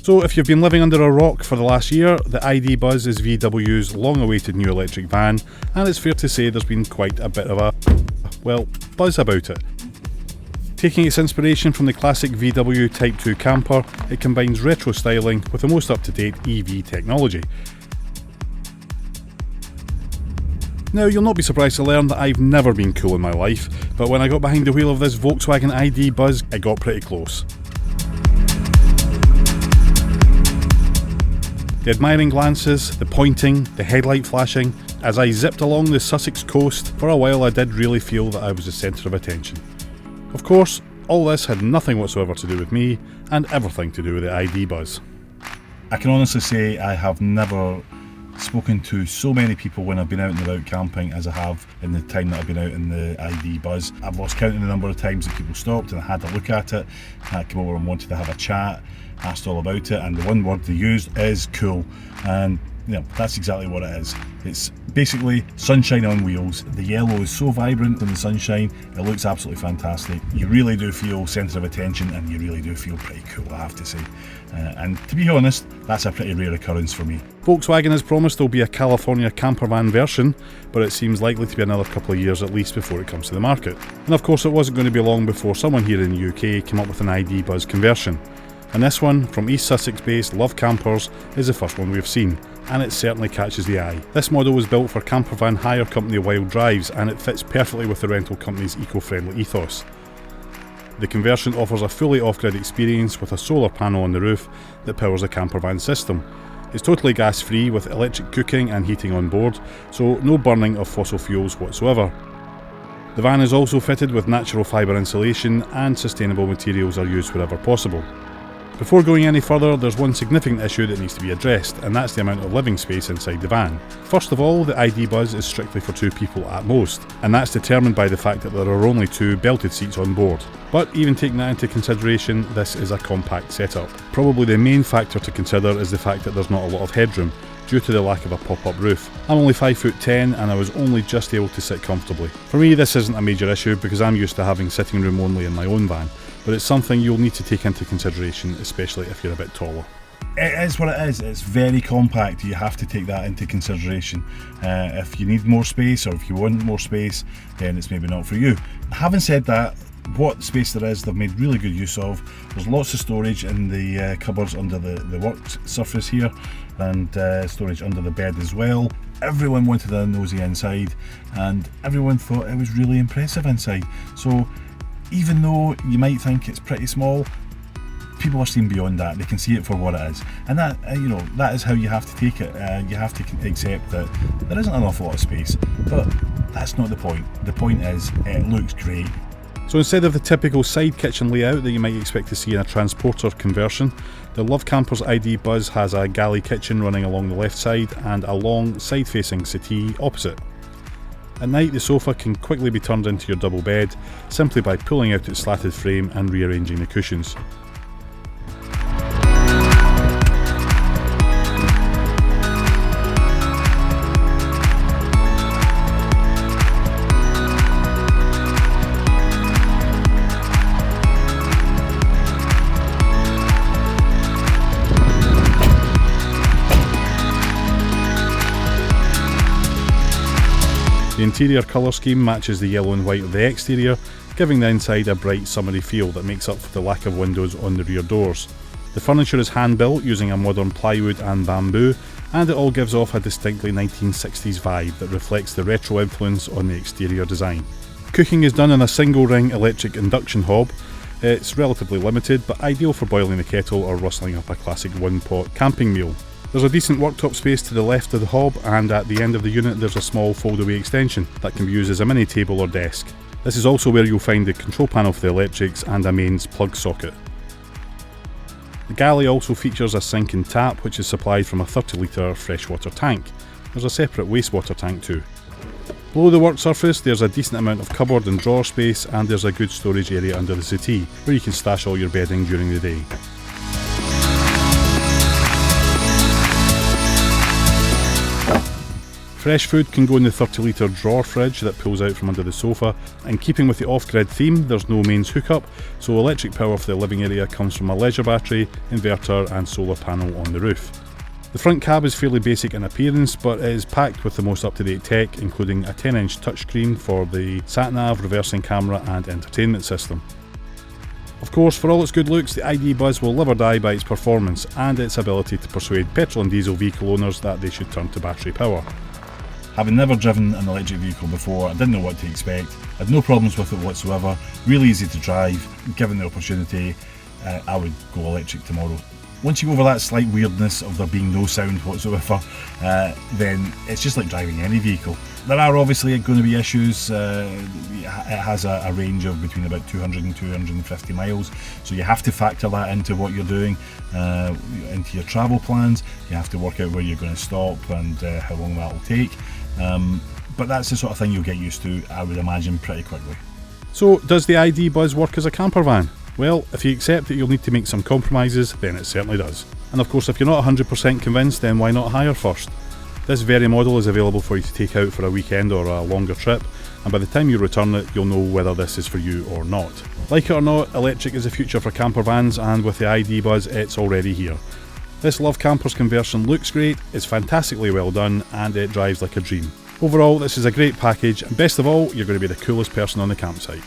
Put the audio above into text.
So if you've been living under a rock for the last year, the ID Buzz is VW's long-awaited new electric van, and it's fair to say there's been quite a bit of a, well, buzz about it. Taking its inspiration from the classic VW Type 2 camper, it combines retro styling with the most up-to-date EV technology. Now, you'll not be surprised to learn that I've never been cool in my life, but when I got behind the wheel of this Volkswagen ID Buzz, it got pretty close. The admiring glances, the pointing, the headlight flashing. As I zipped along the Sussex coast, for a while I did really feel that I was the centre of attention. Of course, all this had nothing whatsoever to do with me, and everything to do with the ID Buzz. I can honestly say I have never spoken to so many people when I've been out and about camping as I have in the time that I've been out in the ID Buzz. I've lost count of the number of times that people stopped and I had a look at it, I came over and wanted to have a chat, asked all about it, and the one word they used is cool. And you know, that's exactly what it is. It's basically sunshine on wheels. The yellow is so vibrant in the sunshine, it looks absolutely fantastic. You really do feel centre of attention, and you really do feel pretty cool, I have to say. And to be honest, that's a pretty rare occurrence for me. Volkswagen has promised there'll be a California Campervan version, but it seems likely to be another couple of years at least before it comes to the market. And of course it wasn't going to be long before someone here in the UK came up with an ID Buzz conversion. And this one, from East Sussex-based Love Campers, is the first one we've seen, and it certainly catches the eye. This model was built for campervan hire company Wild Drives, and it fits perfectly with the rental company's eco-friendly ethos. The conversion offers a fully off-grid experience with a solar panel on the roof that powers the campervan system. It's totally gas-free with electric cooking and heating on board, so no burning of fossil fuels whatsoever. The van is also fitted with natural fibre insulation, and sustainable materials are used wherever possible. Before going any further, there's one significant issue that needs to be addressed, and that's the amount of living space inside the van. First of all, the ID Buzz is strictly for 2 people at most, and that's determined by the fact that there are only 2 belted seats on board. But even taking that into consideration, this is a compact setup. Probably the main factor to consider is the fact that there's not a lot of headroom, due to the lack of a pop-up roof. I'm only 5'10" and I was only just able to sit comfortably. For me, this isn't a major issue because I'm used to having sitting room only in my own van, but it's something you'll need to take into consideration, especially if you're a bit taller. It is what it is. It's very compact. You have to take that into consideration. If you need more space, or if you want more space, then it's maybe not for you. Having said that, what space there is, they've made really good use of. There's lots of storage in the cupboards under the work surface here, and storage under the bed as well. Everyone wanted a nosy inside, and everyone thought it was really impressive inside. So even though you might think it's pretty small, people are seeing beyond that. They can see it for what it is, and that that is how you have to take it. You have to accept that there isn't an awful lot of space, but that's not the point. The point is it looks great. So instead of the typical side kitchen layout that you might expect to see in a transporter conversion, the Love Campers ID Buzz has a galley kitchen running along the left side and a long side-facing settee opposite. At night, the sofa can quickly be turned into your double bed simply by pulling out its slatted frame and rearranging the cushions. The interior colour scheme matches the yellow and white of the exterior, giving the inside a bright summery feel that makes up for the lack of windows on the rear doors. The furniture is hand-built using a modern plywood and bamboo, and it all gives off a distinctly 1960s vibe that reflects the retro influence on the exterior design. Cooking is done in a single-ring electric induction hob. It's relatively limited, but ideal for boiling the kettle or rustling up a classic one-pot camping meal. There's a decent worktop space to the left of the hob, and at the end of the unit there's a small fold-away extension that can be used as a mini table or desk. This is also where you'll find the control panel for the electrics and a mains plug socket. The galley also features a sink and tap, which is supplied from a 30-litre freshwater tank. There's a separate wastewater tank too. Below the work surface there's a decent amount of cupboard and drawer space, and there's a good storage area under the settee where you can stash all your bedding during the day. Fresh food can go in the 30 litre drawer fridge that pulls out from under the sofa, and keeping with the off-grid theme, there's no mains hookup, so electric power for the living area comes from a leisure battery, inverter and solar panel on the roof. The front cab is fairly basic in appearance, but it is packed with the most up-to-date tech, including a 10-inch touchscreen for the sat-nav, reversing camera and entertainment system. Of course, for all its good looks, the ID Buzz will live or die by its performance and its ability to persuade petrol and diesel vehicle owners that they should turn to battery power. Having never driven an electric vehicle before, I didn't know what to expect. I had no problems with it whatsoever, really easy to drive. Given the opportunity, I would go electric tomorrow. Once you go over that slight weirdness of there being no sound whatsoever, then it's just like driving any vehicle. There are obviously going to be issues. It has a range of between about 200 and 250 miles, so you have to factor that into what you're doing, into your travel plans. You have to work out where you're going to stop and how long that will take. But that's the sort of thing you'll get used to, I would imagine, pretty quickly. So, does the ID Buzz work as a camper van? Well, if you accept that you'll need to make some compromises, then it certainly does. And of course, if you're not 100% convinced, then why not hire first? This very model is available for you to take out for a weekend or a longer trip, and by the time you return it, you'll know whether this is for you or not. Like it or not, electric is the future for camper vans, and with the ID Buzz, it's already here. This Love Campers conversion looks great, it's fantastically well done, and it drives like a dream. Overall, this is a great package, and best of all, you're going to be the coolest person on the campsite.